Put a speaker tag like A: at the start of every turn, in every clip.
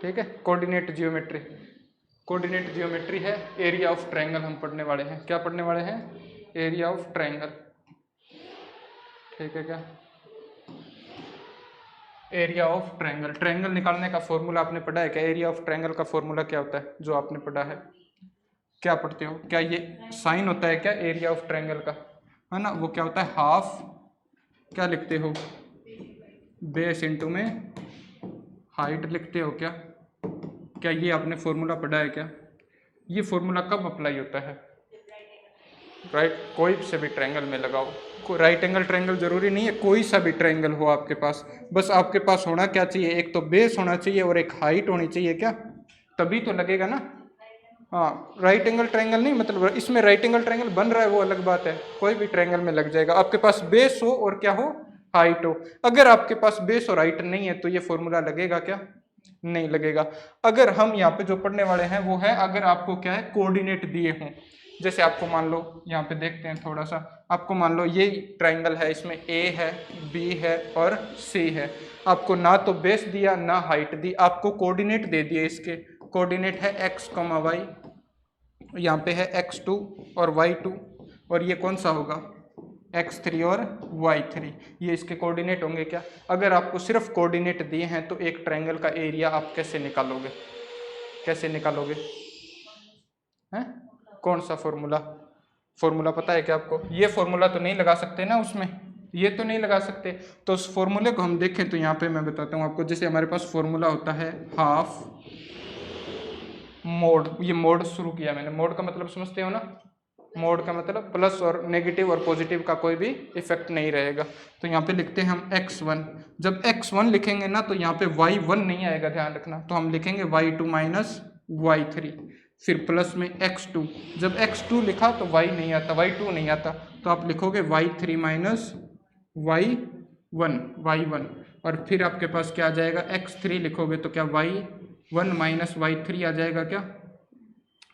A: ठीक है, coordinate geometry, coordinate geometry है। एरिया ऑफ ट्रायंगल हम पढ़ने वाले हैं। क्या पढ़ने वाले हैं? Area of triangle. ठीक है, क्या एरिया ऑफ ट्रायंगल, ट्रायंगल निकालने का फॉर्मूला आपने पढ़ा है क्या? एरिया ऑफ ट्रायंगल का फॉर्मूला क्या होता है जो आपने पढ़ा है? क्या पढ़ते हो? क्या ये साइन होता है क्या एरिया ऑफ ट्रायंगल का? है ना, वो क्या होता है? हाफ, क्या लिखते हो? बेस इंटू में हाइट लिखते हो क्या? क्या ये आपने फॉर्मूला पढ़ा है क्या? ये फॉर्मूला कब अप्लाई होता है? राइट, कोई से भी ट्रायंगल में लगाओ। राइट एंगल ट्रायंगल जरूरी नहीं है, कोई सा भी ट्रायंगल हो आपके पास, बस आपके पास होना क्या चाहिए? एक तो बेस होना चाहिए और एक हाइट होनी चाहिए, क्या? तभी तो लगेगा ना। हाँ, राइट एंगल ट्रायंगल नहीं, मतलब इसमें राइट एंगल ट्रायंगल बन रहा है वो अलग बात है, कोई भी ट्रायंगल में लग जाएगा। आपके पास बेस हो और क्या हो? हाइट हो। अगर आपके पास बेस और हाइट नहीं है तो ये फॉर्मूला लगेगा क्या? नहीं लगेगा। अगर हम यहाँ पे जो पढ़ने वाले हैं वो है, अगर आपको क्या है, कोऑर्डिनेट दिए हों, जैसे आपको मान लो यहाँ पे देखते हैं थोड़ा सा, आपको मान लो ये ट्रायंगल है, इसमें ए है, बी है और सी है। आपको ना तो बेस दिया ना हाइट दी, आपको कोऑर्डिनेट दे दिए। इसके कोऑर्डिनेट है x, y, यहाँ पे है x2 और y2, और ये कौन सा होगा? x3 और y3, ये इसके कोऑर्डिनेट होंगे क्या? अगर आपको सिर्फ कोऑर्डिनेट दिए हैं तो एक ट्रायंगल का एरिया आप कैसे निकालोगे? कैसे निकालोगे? हैं? कौन सा फॉर्मूला? फॉर्मूला पता है क्या आपको? ये फॉर्मूला तो नहीं लगा सकते ना उसमें, ये तो नहीं लगा सकते। तो उस फॉर्मूले को हम देखें तो यहाँ पे मैं बताता हूँ आपको। जैसे हमारे पास फॉर्मूला होता है हाफ मोड, ये मोड शुरू किया मैंने, मोड का मतलब समझते हो ना? मोड का मतलब प्लस और नेगेटिव और पॉजिटिव का कोई भी इफेक्ट नहीं रहेगा। तो यहाँ पे लिखते हैं हम x1। जब x1 लिखेंगे ना तो यहाँ पे y1 नहीं आएगा, ध्यान रखना। तो हम लिखेंगे y2 माइनस y3, फिर प्लस में x2। जब x2 लिखा तो y नहीं आता, y2 नहीं आता, तो आप लिखोगे y3 माइनस y1, और फिर आपके पास क्या आ जाएगा? x3 लिखोगे तो क्या y1 माइनस y3 आ जाएगा क्या?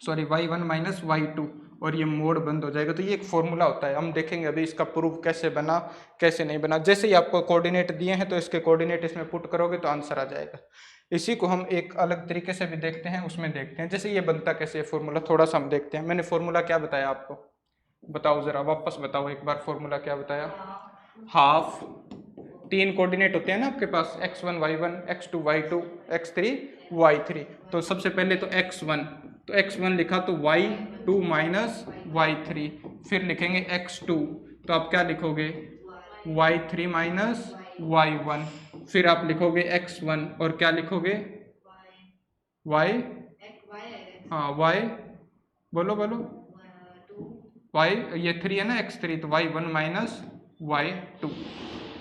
A: सॉरी, y1 माइनस y2, और ये मोड बंद हो जाएगा। तो ये एक फॉर्मूला होता है, हम देखेंगे अभी इसका प्रूफ कैसे बना कैसे नहीं बना। जैसे ही आपको कोऑर्डिनेट दिए हैं तो इसके कोऑर्डिनेट इसमें पुट करोगे तो आंसर आ जाएगा। इसी को हम एक अलग तरीके से भी देखते हैं, उसमें देखते हैं जैसे ये बनता कैसे है फॉर्मूला, थोड़ा सा हम देखते हैं। मैंने फॉर्मूला क्या बताया आपको? बताओ जरा, वापस बताओ एक बार, फॉर्मूला क्या बताया? हाफ, तीन कोऑर्डिनेट होते हैं ना आपके पास, x1 y1, x2 y2, x3 y3। तो सबसे पहले तो x1, तो x1 लिखा तो y2 माइनस y3, फिर लिखेंगे x2, तो आप क्या लिखोगे? y3 माइनस y1, फिर आप लिखोगे x1 और क्या लिखोगे? y, हाँ y, बोलो बोलो, y, ये 3 है ना, x3, तो y1 माइनस y2।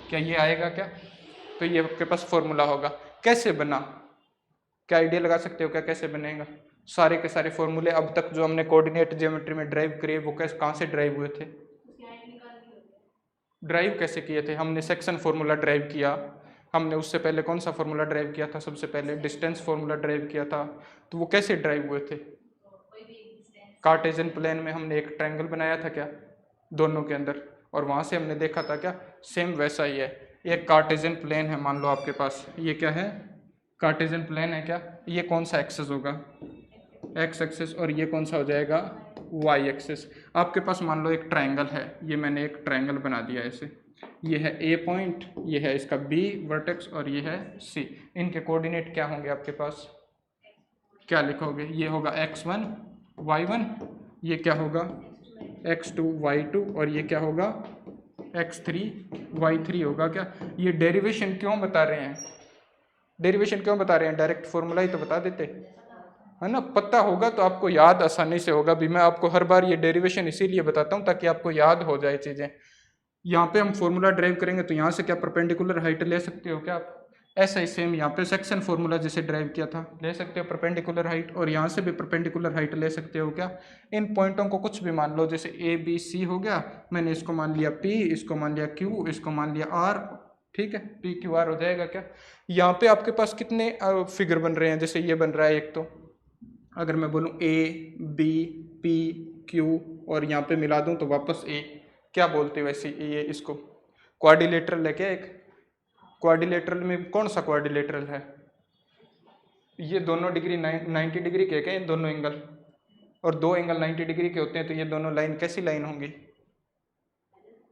A: क्या ये आएगा क्या? तो ये आपके पास फॉर्मूला होगा। कैसे बना? क्या आइडिया लगा सकते हो क्या कैसे बनेगा? सारे के सारे फॉर्मूले अब तक जो हमने कोऑर्डिनेट ज्योमेट्री में ड्राइव करे वो कैसे, कहाँ से ड्राइव हुए थे? ड्राइव कैसे किए थे? हमने सेक्शन फॉर्मूला ड्राइव किया। हमने उससे पहले कौन सा फॉर्मूला ड्राइव किया था? सबसे पहले डिस्टेंस फॉर्मूला ड्राइव किया था। तो वो कैसे ड्राइव हुए थे? कार्टेशियन प्लेन में हमने एक ट्रायंगल बनाया था क्या दोनों के अंदर, और वहाँ से हमने देखा था क्या सेम वैसा ही है। एक कार्टेशियन प्लेन है मान लो आपके पास, ये क्या है? कार्टेशियन प्लेन है क्या? ये कौन सा एक्सेस होगा? एक्स एक्सेस, और ये कौन सा हो जाएगा? Y axis. आपके पास मान लो एक ट्रायंगल है, ये मैंने एक ट्रायंगल बना दिया ऐसे, ये है ए पॉइंट, ये है इसका बी वर्टेक्स और ये है सी। इनके कोऑर्डिनेट क्या होंगे आपके पास? क्या लिखोगे? ये होगा x1 y1, ये क्या होगा? x2 y2, और ये क्या होगा? x3 y3 होगा क्या? ये डेरिवेशन क्यों बता रहे हैं? डेरिवेशन क्यों बता रहे हैं? डायरेक्ट फॉर्मूला ही तो बता देते, है ना। पता होगा तो आपको याद आसानी से होगा भी। मैं आपको हर बार ये डेरिवेशन इसीलिए बताता हूँ ताकि आपको याद हो जाए चीज़ें। यहाँ पे हम फॉर्मूला ड्राइव करेंगे तो यहाँ से क्या परपेंडिकुलर हाइट ले सकते हो क्या आप? ऐसा ही सेम यहाँ पे सेक्शन फॉर्मूला जैसे ड्राइव किया था ले सकते हो परपेंडिकुलर हाइट, और यहाँ से भी परपेंडिकुलर हाइट ले सकते हो क्या? इन पॉइंटों को कुछ भी मान लो, जैसे ए बी सी हो गया, मैंने इसको मान लिया पी, इसको मान लिया क्यू, इसको मान लिया आर, ठीक है, पी क्यू आर हो जाएगा क्या? यहाँ पे आपके पास कितने फिगर बन रहे हैं? जैसे ये बन रहा है एक, तो अगर मैं बोलूँ ए बी पी क्यू और यहाँ पे मिला दूँ तो वापस ए, क्या बोलते हो वैसे? ये इसको क्वाड्रिलेटरल है क्या? एक क्वाड्रिलेटरल में कौन सा क्वाड्रिलेटरल है? ये दोनों डिग्री 90 डिग्री के क्या ये दोनों एंगल, और दो एंगल 90 डिग्री के होते हैं, तो ये दोनों लाइन कैसी लाइन होंगी,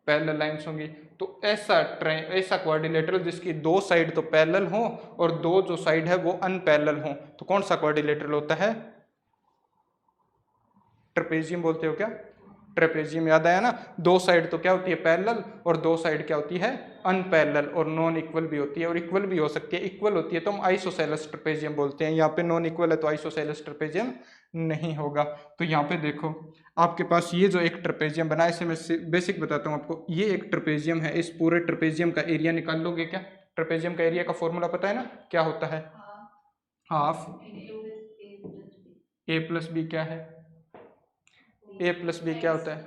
A: पैरेलल लाइंस होंगी। तो ऐसा क्वाड्रिलेटरल जिसकी दो साइड तो पैरेलल हो और दो जो साइड है वो अनपैरेलल हो, तो कौन सा क्वाड्रिलेटरल होता है, ट्रेपेजियम बोलते हो क्या, ट्रेपेजियम याद आया ना, दो साइड तो क्या होती है पैरेलल और दो साइड क्या होती है अनपैरेलल, और नॉन इक्वल भी होती है और इक्वल भी हो सकती है, इक्वल होती है तो हम आइसोसेलेस ट्रेपेजियम बोलते हैं, यहाँ पे नॉन इक्वल है तो आइसोसेलेस ट्रेपेजियम नहीं होगा। तो यहाँ पे देखो आपके पास ये जो एक ट्रेपेजियम बना है, इसे मैं बेसिक बताता हूँ आपको, ये एक ट्रेपेजियम है, इस पूरे ट्रेपेजियम का एरिया निकाल लोगे क्या, ट्रेपेजियम का एरिया का फॉर्मूला पता है ना, क्या होता है, हाफ ए प्लस बी, क्या है ए प्लस बी क्या होता है,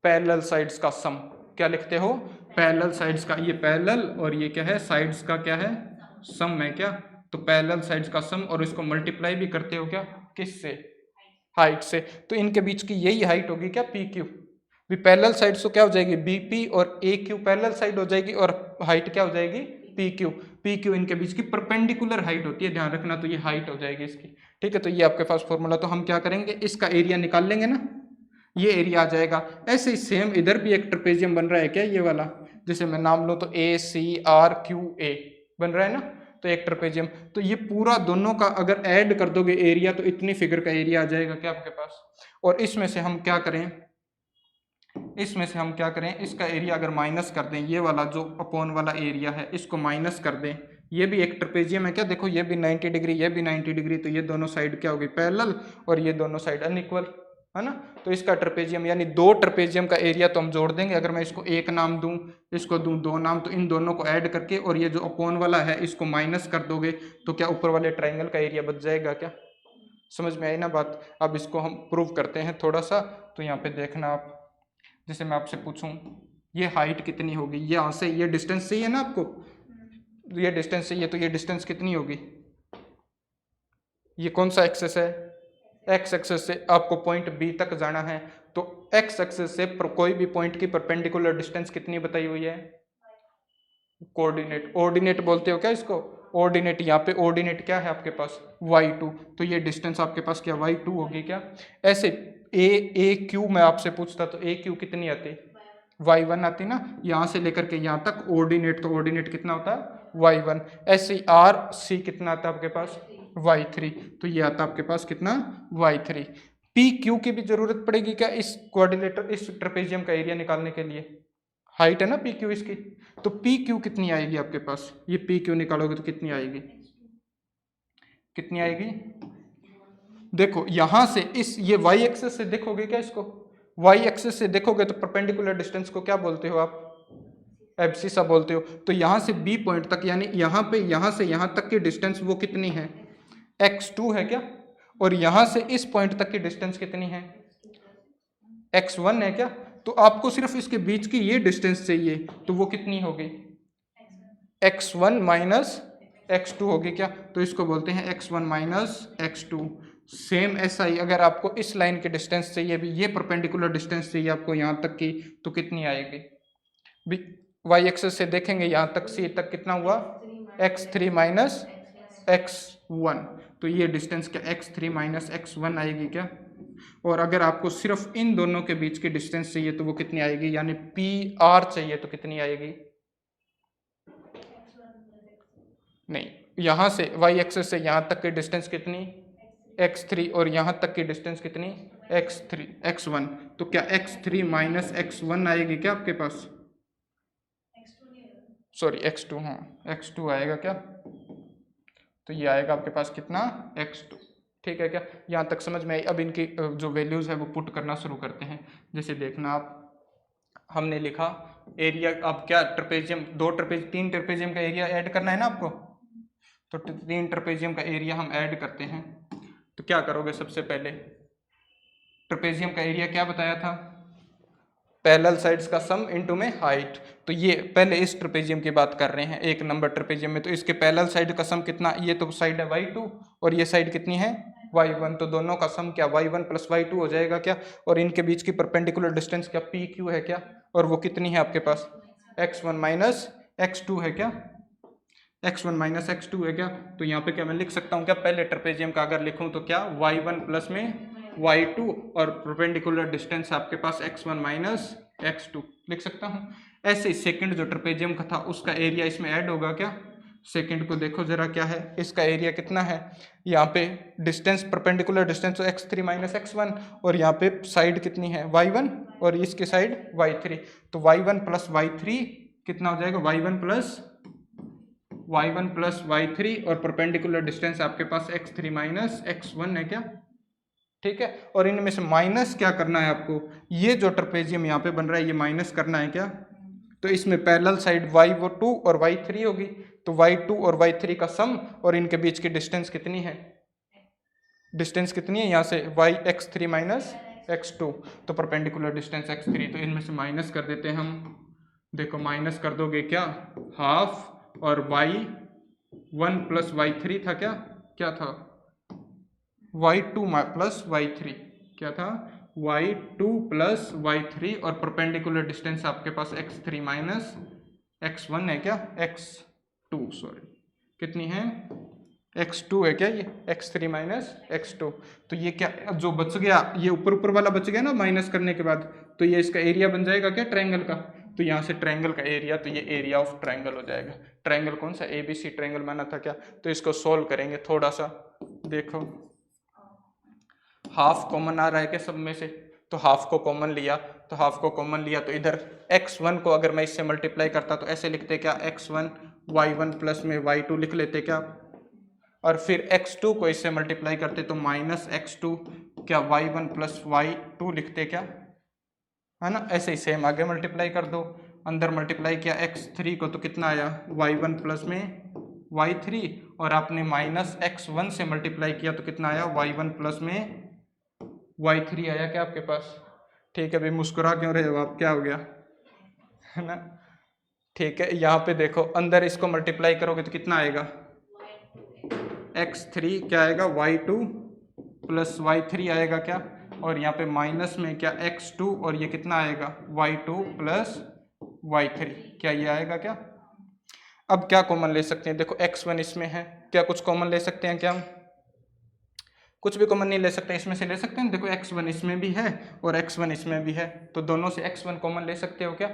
A: पैरेलल साइड्स का सम, क्या लिखते हो, पैरेलल साइड्स का, ये पैरेलल और ये क्या है साइड्स का क्या है सम है क्या, तो पैरेलल साइड्स का सम, और इसको मल्टीप्लाई भी करते हो क्या किससे, हाइट से, तो इनके बीच की यही हाइट होगी क्या पी क्यू, भी पैरेलल साइड्स तो क्या हो जाएगी बी पी और ए क्यू पैरेलल साइड हो जाएगी, और हाइट क्या हो जाएगी पी क्यू, पी क्यू इनके बीच की परपेंडिकुलर हाइट होती है, ध्यान रखना, तो ये हाइट हो जाएगी इसकी, ठीक है। तो ये आपके पास फॉर्मूला, तो हम क्या करेंगे इसका एरिया निकाल लेंगे ना, ये एरिया आ जाएगा। ऐसे ही सेम इधर भी एक ट्रेपेजियम बन रहा है क्या ये वाला, जैसे मैं नाम लूँ तो ए सी आर क्यू ए बन रहा है ना, तो एक ट्रेपेजियम, तो ये पूरा दोनों का अगर ऐड कर दोगे एरिया तो इतनी फिगर का एरिया आ जाएगा क्या आपके पास, और इसमें से हम क्या करें, इसमें से हम क्या करें, इसका एरिया अगर माइनस कर दें, ये वाला जो अपॉन वाला एरिया है इसको माइनस कर दें, ये भी एक ट्रेपेजियम है क्या, देखो ये भी 90 डिग्री ये भी 90 डिग्री, तो ये दोनों साइड क्या होगी पैरेलल और ये दोनों साइड अनइक्वल है ना, तो इसका ट्रेपेजियम यानी दो ट्रेपेजियम का एरिया तो हम जोड़ देंगे, अगर मैं इसको एक नाम दूं इसको दूं दो नाम, तो इन दोनों को ऐड करके और ये जो अपॉन वाला है इसको माइनस कर दोगे तो क्या ऊपर वाले ट्राइंगल का एरिया बच जाएगा क्या, समझ में आई ना बात। अब इसको हम प्रूव करते हैं थोड़ा सा, तो यहाँ पे देखना आप, जैसे मैं आपसे पूछूं ये हाइट कितनी होगी, ये यहाँ से ये डिस्टेंस चाहिए ना आपको, ये डिस्टेंस चाहिए, तो ये डिस्टेंस कितनी होगी, ये कौन सा एक्सेस है, एक्स एक्सेस से आपको पॉइंट बी तक जाना है, तो एक्स एक्सेस से कोई भी पॉइंट की परपेंडिकुलर डिस्टेंस कितनी बताई हुई है, कोऑर्डिनेट, ऑर्डिनेट बोलते हो क्या इसको, ऑर्डिनेट, यहाँ पे ऑर्डिनेट क्या है आपके पास y2, तो ये डिस्टेंस आपके पास क्या y2 होगी क्या, ऐसे ए क्यू मैं आपसे पूछता तो ए क्यू कितनी आती, y1 आती ना, यहाँ से लेकर के यहाँ तक ऑर्डिनेट, तो ऑर्डिनेट कितना होता है y1, ऐसे आर सी कितना आता है आपके पास y3, तो ये आता है आपके पास कितना y3, पी क्यू की भी जरूरत पड़ेगी क्या इस कोऑर्डिनेटर इस ट्रेपेजियम का एरिया निकालने के लिए, हाइट है ना पी क्यू इसकी, तो पी क्यू कितनी आएगी आपके पास, ये पी क्यू निकालोगे तो कितनी आएगी, कितनी आएगी, देखो यहां से इस ये वाई एक्सेस से देखोगे क्या इसको, वाई एक्सेस से देखोगे तो परपेंडिकुलर डिस्टेंस को क्या बोलते हो आप, एब्सिसा बोलते हो, तो यहां से बी पॉइंट तक यानी यहाँ पे यहां से यहां तक की डिस्टेंस वो कितनी है x2 है क्या, और यहां से इस पॉइंट तक की डिस्टेंस कितनी है x1 है क्या, तो आपको सिर्फ इसके बीच की ये डिस्टेंस चाहिए, तो वो कितनी होगी x1 माइनस x2 होगी क्या, तो इसको बोलते हैं x1 माइनस x2। सेम ऐसा ही अगर आपको इस लाइन की डिस्टेंस चाहिए भी, ये परपेंडिकुलर डिस्टेंस चाहिए आपको यहाँ तक की, तो कितनी आएगी, वाई एक्सेस से देखेंगे यहाँ तक सी तक कितना हुआ x3 माइनस x1, तो ये डिस्टेंस क्या x3 माइनस x1 आएगी क्या, और अगर आपको सिर्फ इन दोनों के बीच की डिस्टेंस चाहिए तो वो कितनी आएगी, यानी पी आर चाहिए तो कितनी आएगी, नहीं यहाँ से वाई एक्सेस से यहाँ तक की डिस्टेंस कितनी x3 और यहाँ तक की डिस्टेंस कितनी x1, तो क्या x3 माइनस x1 आएगी क्या आपके पास, सॉरी x2, हाँ x2 आएगा क्या, तो ये आएगा आपके पास कितना x2, ठीक है क्या, यहाँ तक समझ में आई। अब इनकी जो वैल्यूज है वो पुट करना शुरू करते हैं, जैसे देखना आप, हमने लिखा एरिया, अब क्या ट्रेपेजियम तीन ट्रेपेजियम का एरिया ऐड करना है ना आपको, तो तीन ट्रेपेजियम का एरिया हम ऐड करते हैं, तो क्या करोगे सबसे पहले, ट्रेपेजियम का एरिया क्या बताया था, पैरेलल साइड्स का सम इनटू में हाइट, तो ये पहले इस ट्रेपेजियम की बात कर रहे हैं एक नंबर ट्रेपेजियम में, तो इसके पैरेलल साइड का सम कितना, ये तो साइड है y2 और ये साइड कितनी है y1, तो दोनों का सम क्या y1 प्लस y2 हो जाएगा क्या, और इनके बीच की परपेंडिकुलर डिस्टेंस क्या pq है क्या, और वो कितनी है आपके पास x1 माइनस x2 है क्या, x1 माइनस x2 है क्या। तो यहाँ पे क्या मैं लिख सकता हूँ क्या, पहले ट्रेपेजियम का अगर लिखूँ तो क्या y1 प्लस में y2 और परपेंडिकुलर डिस्टेंस आपके पास x1 माइनस x2 लिख सकता हूँ। ऐसे सेकंड जो ट्रेपेजियम का था उसका एरिया इसमें ऐड होगा क्या। सेकंड को देखो जरा क्या है, इसका एरिया कितना है, यहाँ पे डिस्टेंस परपेंडिकुलर डिस्टेंस तो x3 माइनस x1 और यहाँ पे साइड कितनी है y1 और इसकी साइड y3, तो y1 प्लस y3 कितना हो जाएगा y1 प्लस y3 और परपेंडिकुलर डिस्टेंस आपके पास x3 माइनस x1 है क्या। ठीक है, और इनमें से माइनस क्या करना है आपको, ये जो ट्रेपेजियम यहाँ पे बन रहा है ये माइनस करना है क्या। तो इसमें पैरेलल साइड y2 और y3 होगी, तो y2 और y3 का सम और इनके बीच की डिस्टेंस कितनी है, डिस्टेंस कितनी है यहाँ से y x3 माइनस x2, तो परपेंडिकुलर डिस्टेंस x3, तो इनमें से माइनस कर देते हैं हम। देखो माइनस कर दोगे क्या, हाफ और y1 प्लस y3 था क्या, क्या था y2 प्लस y3, क्या था y2 प्लस y3 और परपेंडिकुलर डिस्टेंस आपके पास x3 माइनस x1 है क्या, x2 सॉरी कितनी है x2 है क्या, ये x3 माइनस x2। तो ये क्या जो बच गया, ये ऊपर ऊपर वाला बच गया ना माइनस करने के बाद, तो ये इसका एरिया बन जाएगा क्या ट्रायंगल का। तो यहाँ से ट्रायंगल का एरिया, तो ये एरिया ऑफ ट्रायंगल हो जाएगा। ट्रायंगल कौन सा, ABC ट्रायंगल माना था क्या। तो इसको सोल्व करेंगे थोड़ा सा, देखो हाफ कॉमन आ रहा है क्या सब में से, तो हाफ को कॉमन लिया, तो हाफ को कॉमन लिया तो इधर x1 को अगर मैं इससे मल्टीप्लाई करता तो ऐसे लिखते क्या, x1 y1 प्लस में y2 लिख लेते क्या, और फिर x2 को इससे मल्टीप्लाई करते तो माइनस x2 क्या y1 प्लस y2 लिखते क्या, है ना। ऐसे ही सेम आगे मल्टीप्लाई कर दो, अंदर मल्टीप्लाई किया x3 को तो कितना आया y1 प्लस में y3, और आपने माइनस x1 से मल्टीप्लाई किया तो कितना आया y1 प्लस में y3 आया क्या आपके पास। ठीक है भाई, मुस्कुरा क्यों रहे हो आप, क्या हो गया, है ना। ठीक है, यहाँ पे देखो अंदर इसको मल्टीप्लाई करोगे तो कितना आएगा x3 क्या आएगा y2 प्लस y3 आएगा क्या, और यहाँ पे माइनस में क्या x2 और ये कितना आएगा y2 प्लस y3, क्या ये आएगा क्या। अब क्या कॉमन ले सकते हैं, देखो x1 इसमें है, क्या कुछ कॉमन ले सकते हैं क्या हम, कुछ भी कॉमन नहीं ले सकते, इसमें से ले सकते हैं। देखो x1 इसमें भी है और x1 इसमें भी है, तो दोनों से x1 कॉमन ले सकते हो क्या,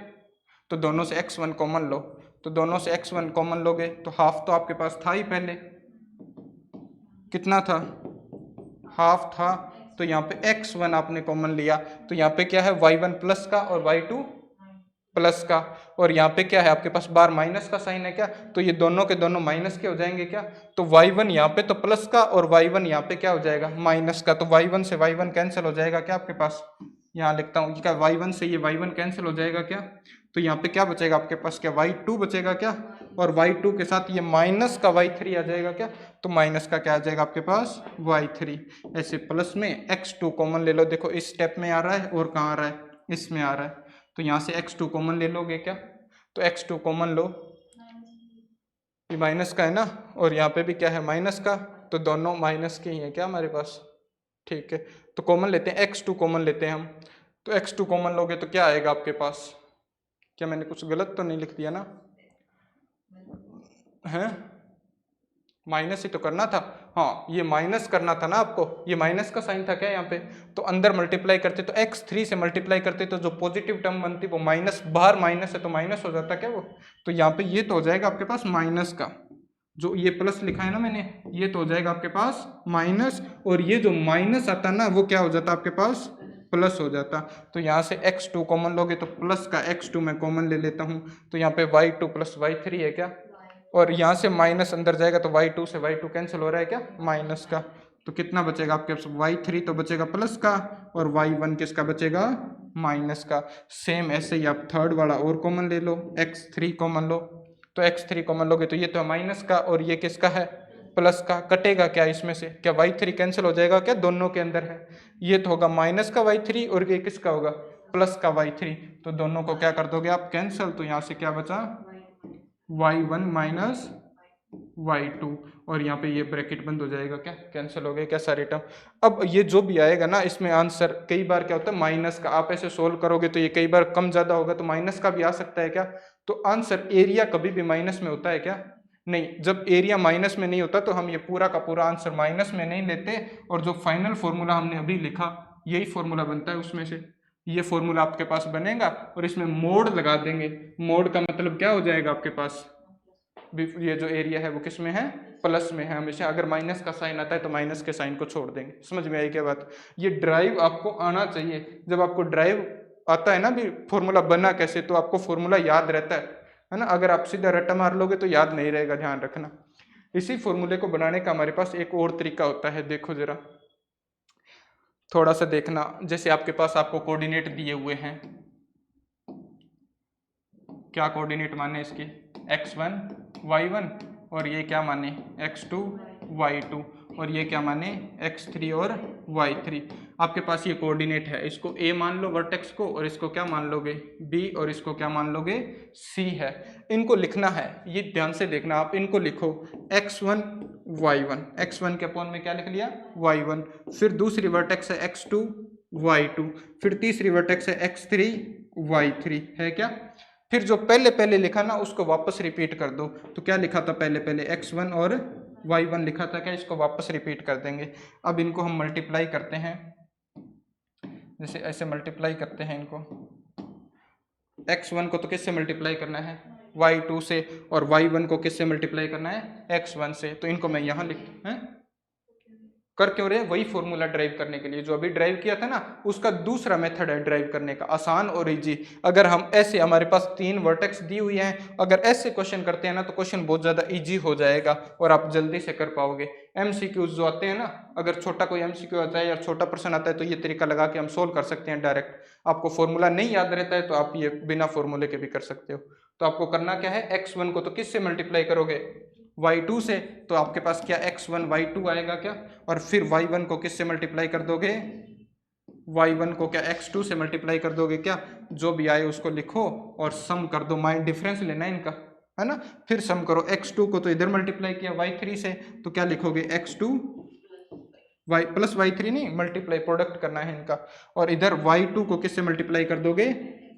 A: तो दोनों से x1 कॉमन लो, तो दोनों से x1 कॉमन लोगे तो हाफ तो आपके पास था ही पहले, कितना था हाफ था, तो यहाँ पे x1 आपने कॉमन लिया, तो यहाँ पे क्या है y1 प्लस का और y2 प्लस का, और यहाँ पे क्या है आपके पास बार माइनस का साइन है क्या, तो ये दोनों के दोनों माइनस के हो जाएंगे क्या, तो y1 यहाँ पे तो प्लस का और y1 यहाँ पे क्या हो जाएगा माइनस का, तो y1 से y1 कैंसिल हो जाएगा क्या आपके पास, यहाँ लिखता हूँ क्या y1 से ये y1 कैंसिल हो जाएगा क्या, तो यहाँ पे क्या बचेगा आपके पास, क्या y2 बचेगा क्या, और y2 के साथ ये माइनस का y3 आ जाएगा क्या, तो माइनस का क्या आ जाएगा आपके पास y3। ऐसे प्लस में x2 कॉमन ले लो, देखो इस स्टेप में आ रहा है और कहाँ आ रहा है, इसमें आ रहा है, तो यहाँ से x2 कॉमन ले लोगे क्या, तो x2 कॉमन लो, ये माइनस का है ना, और यहाँ पे भी क्या है माइनस का, तो दोनों माइनस के ही हैं क्या हमारे पास। ठीक है, तो कॉमन लेते हैं x2 कॉमन लेते हैं हम, तो x2 कॉमन लोगे तो क्या आएगा आपके पास, क्या मैंने कुछ गलत तो नहीं लिख दिया ना, है माइनस ही तो करना था, हाँ ये माइनस करना था ना आपको, ये माइनस का साइन था क्या यहाँ पे, तो अंदर मल्टीप्लाई करते तो x3 से मल्टीप्लाई करते तो जो पॉजिटिव टर्म बनती वो माइनस, बाहर माइनस है तो माइनस हो जाता क्या वो, तो यहाँ पे ये तो हो जाएगा आपके पास माइनस का, जो ये प्लस लिखा है ना मैंने, ये तो हो जाएगा आपके पास माइनस, और ये जो माइनस आता ना वो क्या हो जाता आपके पास प्लस हो जाता, तो यहाँ से x2 कॉमन लोगे तो प्लस का x2 मैं कॉमन ले लेता हूँ, तो यहाँ पे y2 प्लस y3 है क्या, और यहाँ से माइनस अंदर जाएगा तो y2 से y2 कैंसिल हो रहा है क्या माइनस का, तो कितना बचेगा आपके पास y3 तो बचेगा प्लस का, और y1 किसका बचेगा माइनस का। सेम ऐसे ही आप थर्ड वाला और कॉमन ले लो, x3 कॉमन लो, तो x3 कॉमन लोगे तो ये तो माइनस का और ये किसका है प्लस का, कटेगा क्या इसमें से, क्या y3 कैंसिल हो जाएगा क्या, दोनों के अंदर है, ये तो होगा माइनस का y3 और ये किसका होगा प्लस का y3, तो दोनों को क्या कर दोगे आप कैंसिल, तो यहाँ से क्या बचा y1 माइनस y2, और यहाँ पे ये ब्रैकेट बंद हो जाएगा क्या, कैंसिल हो गए क्या सारे टर्म। अब ये जो भी आएगा ना इसमें आंसर कई बार क्या होता है माइनस का, आप ऐसे सोल्व करोगे तो ये कई बार कम ज्यादा होगा तो माइनस का भी आ सकता है क्या, तो आंसर एरिया कभी भी माइनस में होता है क्या, नहीं, जब एरिया माइनस में नहीं होता तो हम ये पूरा का पूरा आंसर माइनस में नहीं लेते, और जो फाइनल फॉर्मूला हमने अभी लिखा यही फॉर्मूला बनता है उसमें से, ये फॉर्मूला आपके पास बनेगा और इसमें मोड लगा देंगे। मोड का मतलब क्या हो जाएगा आपके पास, ये जो एरिया है वो किस में है, प्लस में है हमेशा। अगर माइनस का साइन आता है तो माइनस के साइन को छोड़ देंगे। समझ में आई क्या बात। ये ड्राइव आपको आना चाहिए। जब आपको ड्राइव आता है ना भी फॉर्मूला बना कैसे, तो आपको फॉर्मूला याद रहता है ना। अगर आप सीधा रट्टा मार लोगे तो याद नहीं रहेगा, ध्यान रखना। इसी फॉर्मूले को बनाने का हमारे पास एक और तरीका होता है, देखो जरा थोड़ा सा देखना। जैसे आपके पास आपको कोऑर्डिनेट दिए हुए हैं, क्या कोऑर्डिनेट माने इसके, x1 y1, और ये क्या माने x2 y2, और ये क्या माने x3 और y3। आपके पास ये कोऑर्डिनेट है, इसको a मान लो वर्टेक्स को, और इसको क्या मान लोगे b, और इसको क्या मान लोगे c है। इनको लिखना है, ये ध्यान से देखना, आप इनको लिखो x1 y1, x1 के अपॉन में क्या लिख लिया y1, फिर दूसरी वर्टेक्स है x2 y2, फिर तीसरी वर्टेक्स है x3 y3 है क्या। फिर जो पहले पहले लिखा ना उसको वापस रिपीट कर दो। तो क्या लिखा था पहले पहले, x1 और y1 लिखा था क्या, इसको वापस रिपीट कर देंगे। अब इनको हम मल्टीप्लाई करते हैं, जैसे ऐसे मल्टीप्लाई करते हैं इनको। x1 को तो किससे मल्टीप्लाई करना है, y2 से, और y1 को किससे मल्टीप्लाई करना है, x1 से। तो इनको मैं यहाँ लिख कर क्यों रहे, वही फॉर्मूला ड्राइव करने के लिए जो अभी ड्राइव किया था ना, उसका दूसरा मेथड है ड्राइव करने का, आसान और इजी। अगर हम ऐसे, हमारे पास 3 वर्टेक्स दी हुई हैं, अगर ऐसे क्वेश्चन करते हैं ना तो क्वेश्चन बहुत ज़्यादा इजी हो जाएगा और आप जल्दी से कर पाओगे। MCQs जो आते हैं ना, अगर छोटा कोई MCQ आता है या छोटा प्रश्न आता है तो ये तरीका लगा के हम सोल्व कर सकते हैं डायरेक्ट। आपको फॉर्मूला नहीं याद रहता है तो आप ये बिना फॉर्मूले के भी कर सकते हो। तो आपको करना क्या है, x1 को तो किससे मल्टीप्लाई करोगे, y2 से, तो आपके पास क्या x1 y2 आएगा क्या, और फिर y1 को किससे मल्टीप्लाई कर दोगे, y1 को क्या x2 से मल्टीप्लाई कर दोगे क्या। जो भी आए उसको लिखो और सम कर दो, माइंड डिफरेंस लेना है इनका, है ना। फिर सम करो, x2 को तो इधर मल्टीप्लाई किया y3 से, तो क्या लिखोगे x2 y प्लस y3, नहीं मल्टीप्लाई प्रोडक्ट करना है इनका, और इधर y2 को किससे मल्टीप्लाई कर दोगे,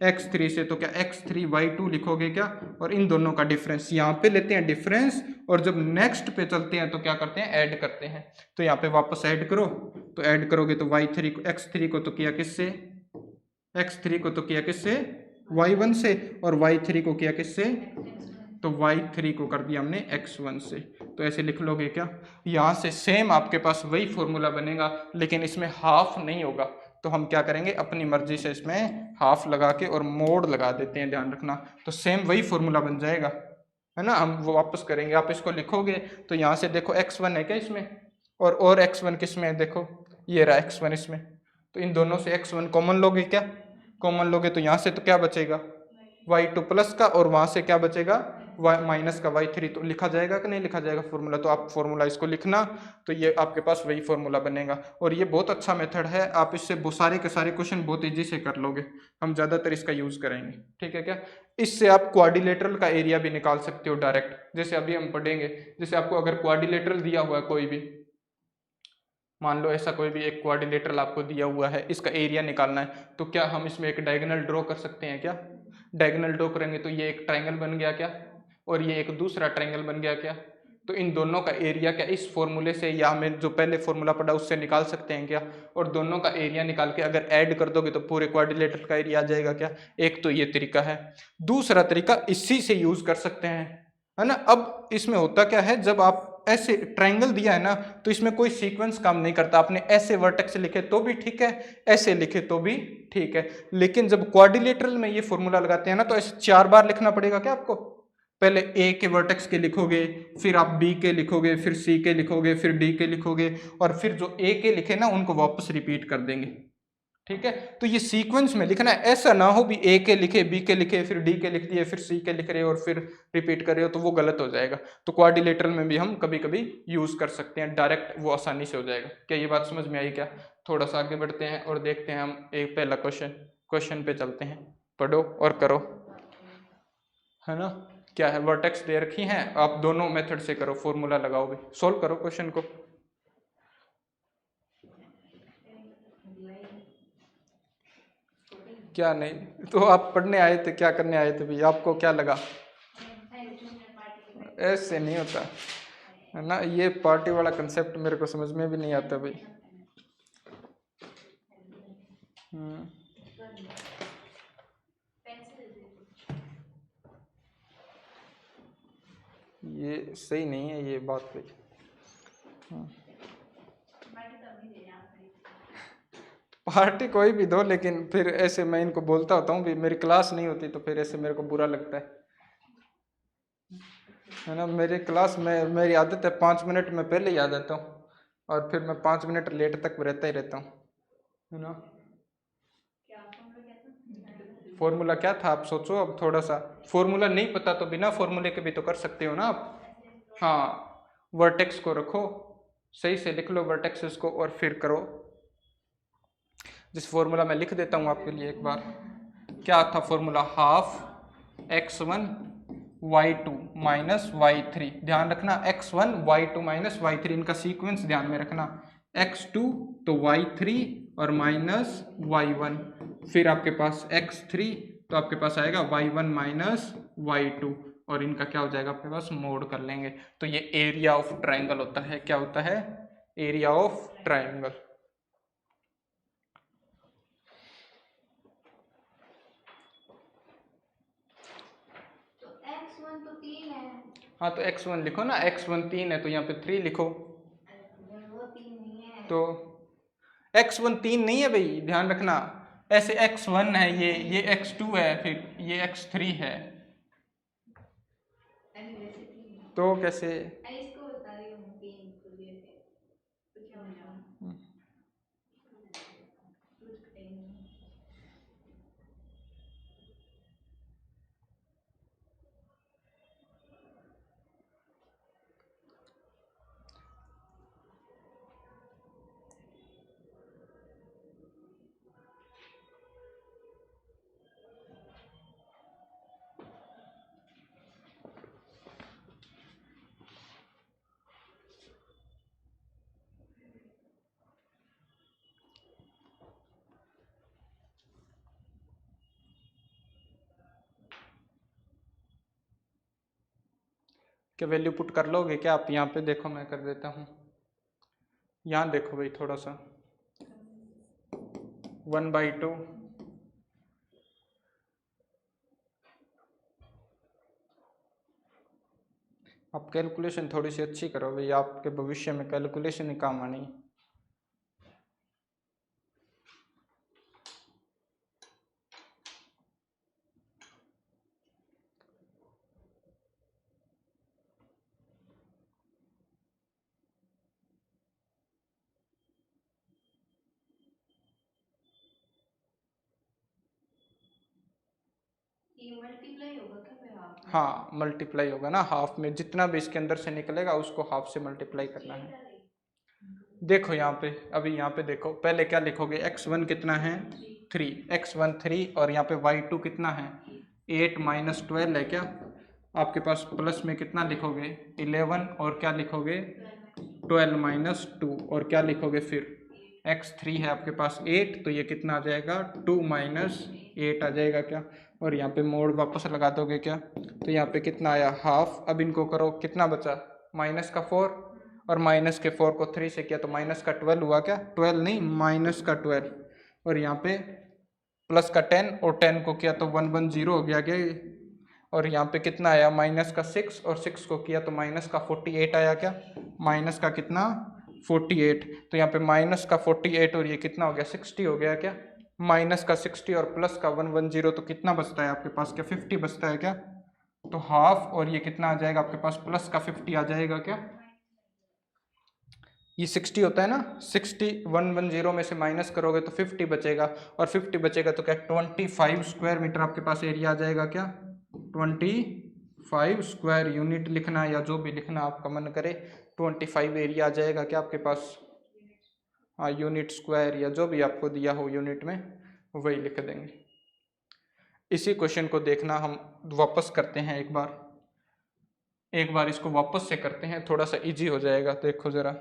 A: x3 से, तो क्या x3 y2 लिखोगे क्या, और इन दोनों का डिफरेंस यहाँ पे लेते हैं डिफरेंस, और जब नेक्स्ट पे चलते हैं तो क्या करते हैं, ऐड करते हैं। तो यहाँ पे वापस ऐड करो, तो ऐड करोगे तो y3 को, x3 को तो किया किससे, x3 को तो किया किससे, y1 से, और y3 को किया किससे, तो y3 को कर दिया हमने x1 से। तो ऐसे लिख लोगे क्या, यहाँ से सेम आपके पास वही फॉर्मूला बनेगा, लेकिन इसमें हाफ नहीं होगा। तो हम क्या करेंगे, अपनी मर्जी से इसमें हाफ लगा के और मोड लगा देते हैं, ध्यान रखना। तो सेम वही फॉर्मूला बन जाएगा, है ना। हम वो वापस करेंगे, आप इसको लिखोगे तो यहाँ से देखो x1 है क्या इसमें, और x1 किस में है, देखो ये रहा x1 इसमें। तो इन दोनों से x1 कॉमन लोगे क्या, कॉमन लोगे तो यहाँ से तो क्या बचेगा y2 प्लस का, और वहां से क्या बचेगा माइनस का y3। तो लिखा जाएगा कि नहीं लिखा जाएगा फॉर्मूला, तो आप फॉर्मूला इसको लिखना, तो ये आपके पास वही फॉर्मूला बनेगा। और ये बहुत अच्छा मेथड है, आप इससे सारे के सारे क्वेश्चन बहुत ईजी से कर लोगे। हम ज़्यादातर इसका यूज़ करेंगे, ठीक है क्या। इससे आप क्वाड्रिलेटरल का एरिया भी निकाल सकते हो डायरेक्ट, जैसे अभी हम पढ़ेंगे। जैसे आपको अगर क्वाड्रिलेटरल दिया हुआ है कोई भी, मान लो ऐसा कोई भी एक क्वाड्रिलेटरल आपको दिया हुआ है, इसका एरिया निकालना है, तो क्या हम इसमें एक डायगोनल ड्रॉ कर सकते हैं क्या। डायगोनल ड्रॉ करेंगे तो ये एक ट्रायंगल बन गया क्या, और ये एक दूसरा ट्रायंगल बन गया क्या। तो इन दोनों का एरिया क्या इस फॉर्मूले से, या हमें जो पहले फॉर्मूला पढ़ा उससे निकाल सकते हैं क्या। और दोनों का एरिया निकाल के अगर ऐड कर दोगे तो पूरे क्वाड्रिलेटरल का एरिया आ जाएगा क्या। एक तो ये तरीका है। दूसरा तरीका इसी से यूज कर सकते हैं, है ना। अब इसमें होता क्या है, जब आप ऐसे ट्रायंगल दिया है ना तो इसमें कोई सीक्वेंस काम नहीं करता। आपने ऐसे वर्टेक्स लिखे तो भी ठीक है, ऐसे लिखे तो भी ठीक है, लेकिन जब क्वाड्रिलेटरल में ये फॉर्मूला लगाते हैं ना तो ऐसे 4 बार लिखना पड़ेगा क्या आपको। पहले ए के वर्टेक्स के लिखोगे, फिर आप बी के लिखोगे, फिर सी के लिखोगे, फिर डी के लिखोगे, और फिर जो ए के लिखे ना उनको वापस रिपीट कर देंगे, ठीक है। तो ये सीक्वेंस में लिखना है, ऐसा ना हो भी ए के लिखे, बी के लिखे, फिर डी के लिख दिए, फिर सी के लिख रहे हो और फिर रिपीट कर रहे हो, तो वो गलत हो जाएगा। तो क्वाड्रिलेटरल में भी हम कभी कभी यूज कर सकते हैं डायरेक्ट, वो आसानी से हो जाएगा। क्या ये बात समझ में आई क्या। थोड़ा सा आगे बढ़ते हैं और देखते हैं हम एक पहला क्वेश्चन पे चलते हैं। पढ़ो और करो, है ना। क्या है, वर्टेक्स दे रखी हैं, आप दोनों मेथड से करो, फॉर्मूला लगाओ भी, सोल्व करो क्वेश्चन को। क्या नहीं, तो आप पढ़ने आए थे, क्या करने आए थे भाई, आपको क्या लगा। ऐसे नहीं होता है ना, ये पार्टी वाला कंसेप्ट मेरे को समझ में भी नहीं आता भाई। ये सही नहीं है ये बात भाई। पार्टी कोई भी दो, लेकिन फिर ऐसे मैं इनको बोलता होता हूँ भी मेरी क्लास नहीं होती तो फिर ऐसे मेरे को बुरा लगता है ना। मेरी क्लास में मेरी आदत है 5 मिनट में पहले ही आ जाता हूँ और फिर मैं 5 मिनट लेट तक रहता ही रहता हूँ, है ना। फॉर्मूला क्या था आप सोचो अब थोड़ा सा। फॉर्मूला नहीं पता तो बिना फॉर्मूले के भी तो कर सकते हो ना आप। हाँ, वर्टेक्स को रखो, सही से लिख लो वर्टेक्सेस को और फिर करो। जिस फॉर्मूला मैं लिख देता हूँ आपके लिए एक बार। क्या था formula? Half x1 y2 minus y3। ध्यान रखना x1 y2 माइनस y3 इनका सीक्वेंस ध्यान में रखना। x2 तो y3 और माइनस y1, फिर आपके पास x3 तो आपके पास आएगा y1 माइनस y2 और इनका क्या हो जाएगा आपके पास, मोड कर लेंगे। तो ये एरिया ऑफ ट्राइंगल होता है। क्या होता है? Area of triangle. हाँ तो x1 लिखो ना, x1 3 है तो यहाँ पे 3 लिखो। वो 3 नहीं है तो x1 3 नहीं है भाई, ध्यान रखना। ऐसे x1 है, ये x2 है, फिर ये x3 है, तो कैसे? क्या वैल्यू पुट कर लोगे क्या आप? यहाँ पे देखो मैं कर देता हूँ। यहाँ देखो भाई थोड़ा सा, 1/2 आप कैलकुलेशन थोड़ी सी अच्छी करो भाई, आपके भविष्य में कैलकुलेशन ही काम आनी। हाँ मल्टीप्लाई होगा ना, हाफ में जितना भी इसके अंदर से निकलेगा उसको हाफ से मल्टीप्लाई करना है। देखो यहाँ पे, अभी यहाँ पे देखो, पहले क्या लिखोगे? x1 कितना है? 3, x1 3 और यहाँ पे y2 कितना है? 8 माइनस 12 है क्या? आपके पास प्लस में कितना लिखोगे? 11 और क्या लिखोगे? 12 माइनस 2 और क्या लिखोगे फिर? x3 है आपके पास 8 तो ये कितना आ जाएगा? 2 माइनस 8 आ जाएगा क्या? और यहाँ पे मोड वापस लगा दोगे क्या? तो यहाँ पे कितना आया? हाफ। अब इनको करो, कितना बचा? माइनस का 4 और माइनस के 4 को 3 से किया तो माइनस का 12 हुआ क्या? 12 नहीं, माइनस का 12। और यहाँ पे प्लस का 10 और 10 को किया तो 110 हो गया क्या? और यहाँ पे कितना आया? माइनस का 6 और 6 को किया तो माइनस का 48 आया क्या? माइनस का कितना? 48। तो यहाँ पे माइनस का 48 और ये कितना हो गया? 60 हो गया क्या? माइनस का 60 और प्लस का 110 तो कितना बचता है आपके पास? क्या 50 बचता है क्या? तो हाफ और ये कितना आ जाएगा आपके पास? प्लस का 50 आ जाएगा क्या? ये 60 होता है ना, 60 110 में से माइनस करोगे तो 50 बचेगा और 50 बचेगा तो क्या 25 स्क्वायर मीटर आपके पास एरिया आ जाएगा क्या? 25 स्क्वायर यूनिट लिखना या जो भी लिखना आपका मन करे, 25 एरिया आ जाएगा क्या आपके पास? हाँ, यूनिट स्क्वायर या जो भी आपको दिया हो यूनिट में वही लिख देंगे। इसी क्वेश्चन को देखना, हम वापस करते हैं एक बार इसको वापस से करते हैं, थोड़ा सा इजी हो जाएगा। देखो जरा,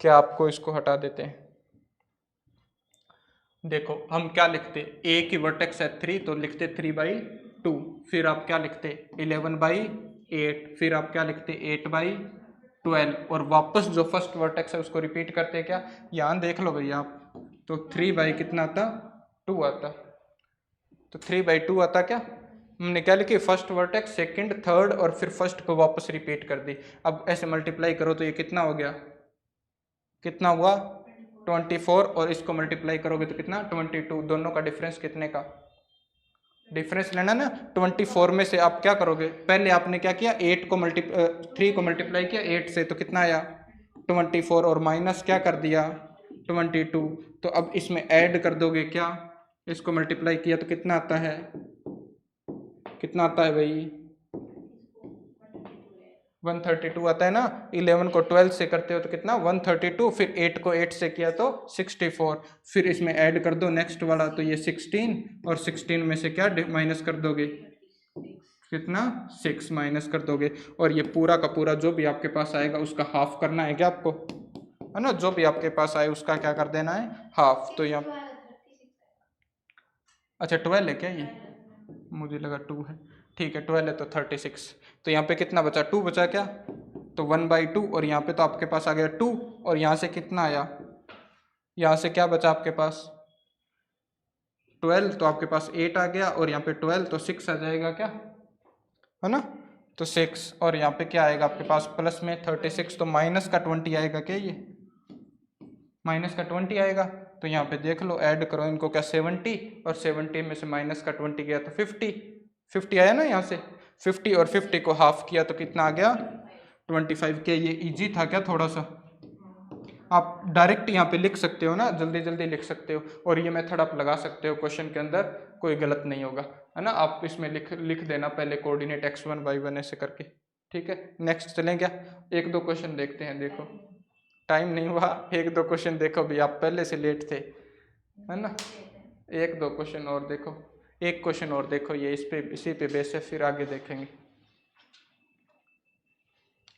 A: क्या आपको इसको हटा देते हैं। देखो हम क्या लिखते? ए की वर्टेक्स है 3 तो लिखते 3/2, फिर आप क्या लिखते? 11/2 8, फिर आप क्या लिखते 8/12 और वापस जो फर्स्ट वर्टेक्स है उसको रिपीट करते क्या, यहाँ देख लो भैया आप, तो 3 कितना आता 2 आता, तो 3/2 आता क्या, हमने क्या लिखी फर्स्ट वर्टेक्स सेकंड थर्ड और फिर फर्स्ट को वापस रिपीट कर दी। अब ऐसे मल्टीप्लाई करो तो ये कितना हो गया, कितना हुआ 24 और इसको मल्टीप्लाई करोगे तो कितना 22, दोनों का डिफरेंस कितने का, डिफरेंस लेना ना। 24 में से आप क्या करोगे, पहले आपने क्या किया 3 को मल्टीप्लाई किया 8 से तो कितना आया 24 और माइनस क्या कर दिया 22, तो अब इसमें ऐड कर दोगे क्या, इसको मल्टीप्लाई किया तो कितना आता है, कितना आता है भाई 132 आता है ना। 11 को 12 से करते हो तो कितना 132, फिर 8 को 8 से किया तो 64, फिर इसमें ऐड कर दो नेक्स्ट वाला तो ये 16 और 16 में से क्या माइनस कर दोगे, कितना 6 माइनस कर दोगे, और ये पूरा का पूरा जो भी आपके पास आएगा उसका हाफ करना है क्या आपको, है ना, जो भी आपके पास आए उसका क्या कर देना है हाफ। तो यहाँ अच्छा 12 है क्या ये, मुझे लगा 2 है, ठीक है 12 है तो 36, तो यहाँ पे कितना बचा 2 बचा क्या, तो 1/2 और यहाँ पे तो आपके पास आ गया 2 और यहाँ से कितना आया, यहाँ से क्या बचा आपके पास 12, तो आपके पास 8 आ गया और यहाँ पे 12 तो 6 आ जाएगा क्या, है ना, तो 6 और यहाँ पे क्या आएगा आपके पास प्लस में 36, तो माइनस का 20 आएगा क्या, ये माइनस का 20 आएगा, तो यहाँ पे देख लो ऐड करो इनको क्या 70 और 70 में से माइनस का 20 गया तो 50 आया ना, यहाँ से 50 और 50 को हाफ किया तो कितना आ गया 25 के। ये इजी था क्या, थोड़ा सा आप डायरेक्ट यहाँ पे लिख सकते हो ना, जल्दी जल्दी लिख सकते हो, और ये मेथड आप लगा सकते हो क्वेश्चन के अंदर, कोई गलत नहीं होगा, है ना। आप इसमें लिख देना पहले कोऑर्डिनेट x1 y1 ऐसे करके, ठीक है। नेक्स्ट चलें क्या, 1-2 क्वेश्चन देखते हैं, देखो टाइम नहीं हुआ, 1-2 क्वेश्चन देखो भी, आप पहले से लेट थे, है ना। 1-2 क्वेश्चन और देखो, एक क्वेश्चन और देखो, ये इसी पे बेस है, फिर आगे देखेंगे।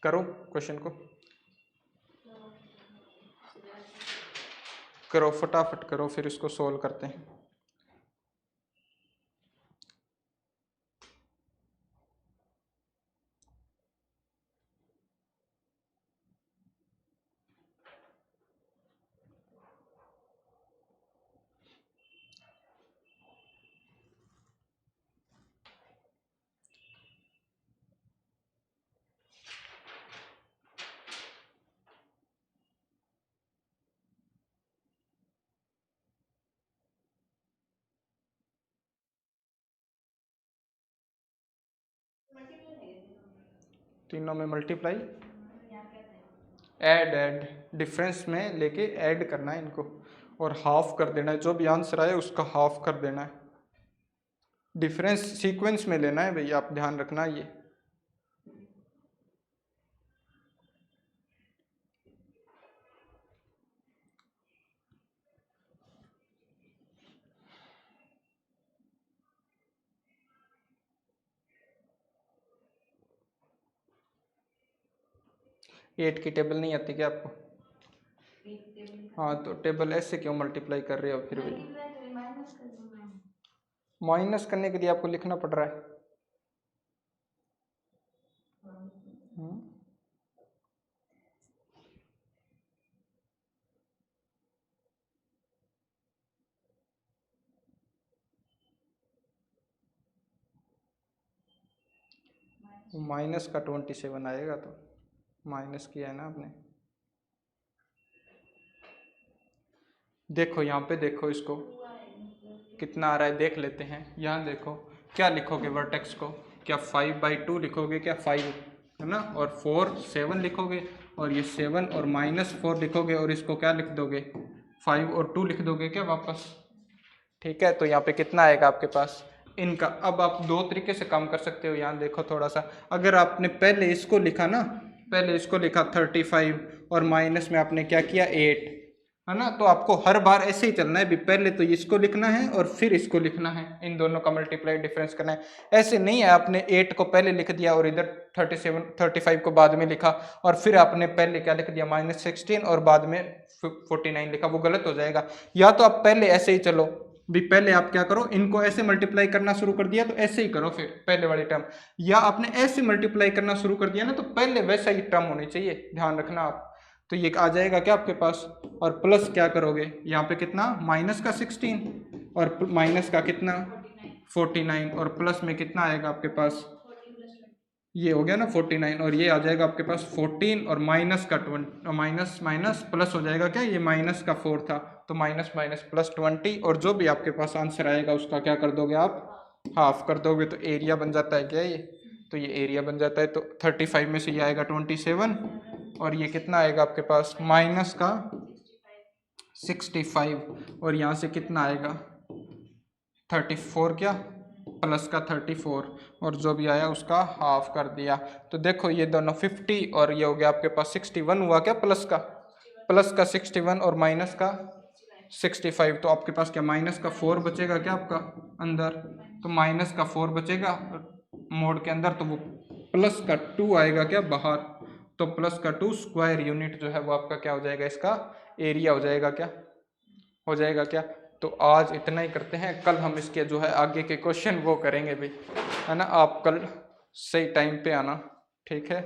A: करो क्वेश्चन को, करो फटाफट करो, फिर इसको सोल्व करते हैं। तीनों में मल्टीप्लाई, ऐड डिफरेंस में लेके ऐड करना है इनको और हाफ कर देना है, जो भी आंसर आए उसका हाफ कर देना है, डिफरेंस सीक्वेंस में लेना है भैया, आप ध्यान रखना ये। एट की टेबल नहीं आती क्या आपको, हाँ तो टेबल ऐसे क्यों मल्टीप्लाई कर रहे हो फिर भी, माइनस करने के लिए आपको लिखना पड़ रहा है। माइनस का 27 आएगा, तो माइनस किया है ना आपने, देखो यहाँ पे देखो इसको कितना आ रहा है देख लेते हैं। यहाँ देखो क्या लिखोगे वर्टेक्स को, क्या 5/2 लिखोगे क्या 5, है ना, और 4 7 लिखोगे, और ये 7 और -4 लिखोगे, और इसको क्या लिख दोगे 5 और 2 लिख दोगे क्या वापस, ठीक है। तो यहाँ पे कितना आएगा आपके पास इनका। अब आप 2 तरीके से काम कर सकते हो, यहाँ देखो थोड़ा सा, अगर आपने पहले इसको लिखा ना, पहले इसको लिखा 35 और माइनस में आपने क्या किया 8, है ना, तो आपको हर बार ऐसे ही चलना है भी, पहले तो इसको लिखना है और फिर इसको लिखना है, इन दोनों का मल्टीप्लाई डिफरेंस करना है। ऐसे नहीं है आपने 8 को पहले लिख दिया और इधर 35 को बाद में लिखा, और फिर आपने पहले क्या लिख दिया -16 और बाद में 49 लिखा, वो गलत हो जाएगा। या तो आप पहले ऐसे ही चलो, भी पहले आप क्या करो, इनको ऐसे मल्टीप्लाई करना शुरू कर दिया तो ऐसे ही करो फिर पहले वाली टर्म, या आपने ऐसे मल्टीप्लाई करना शुरू कर दिया ना तो पहले वैसा ही टर्म होनी चाहिए, ध्यान रखना आप। तो ये आ जाएगा क्या आपके पास, और प्लस क्या करोगे यहाँ पे कितना, माइनस का 16 और माइनस का कितना 49 और प्लस में कितना आएगा आपके पास, ये हो गया ना 49 और ये आ जाएगा आपके पास 14 और माइनस का 20, माइनस माइनस प्लस हो जाएगा क्या, ये माइनस का 4 था तो माइनस माइनस प्लस 20 और जो भी आपके पास आंसर आएगा उसका क्या कर दोगे आप, हाफ कर दोगे। तो एरिया बन जाता है क्या ये, तो ये एरिया बन जाता है। तो 35 में से ये आएगा 27 और ये कितना आएगा आपके पास माइनस का 65 और यहाँ से कितना आएगा 34 क्या प्लस का 34 और जो भी आया उसका हाफ कर दिया। तो देखो ये दोनों 50 और ये हो गया आपके पास 61 हुआ क्या, प्लस का 61 और माइनस का 65, तो आपके पास क्या माइनस का 4 बचेगा क्या आपका अंदर, तो माइनस का 4 बचेगा मोड के अंदर, तो वो प्लस का 2 आएगा क्या बाहर, तो प्लस का 2 स्क्वायर यूनिट जो है वो आपका क्या हो जाएगा, इसका एरिया हो जाएगा क्या, हो जाएगा क्या। तो आज इतना ही करते हैं, कल हम इसके जो है आगे के क्वेश्चन वो करेंगे भाई, है ना। आप कल सही टाइम पे आना, ठीक है।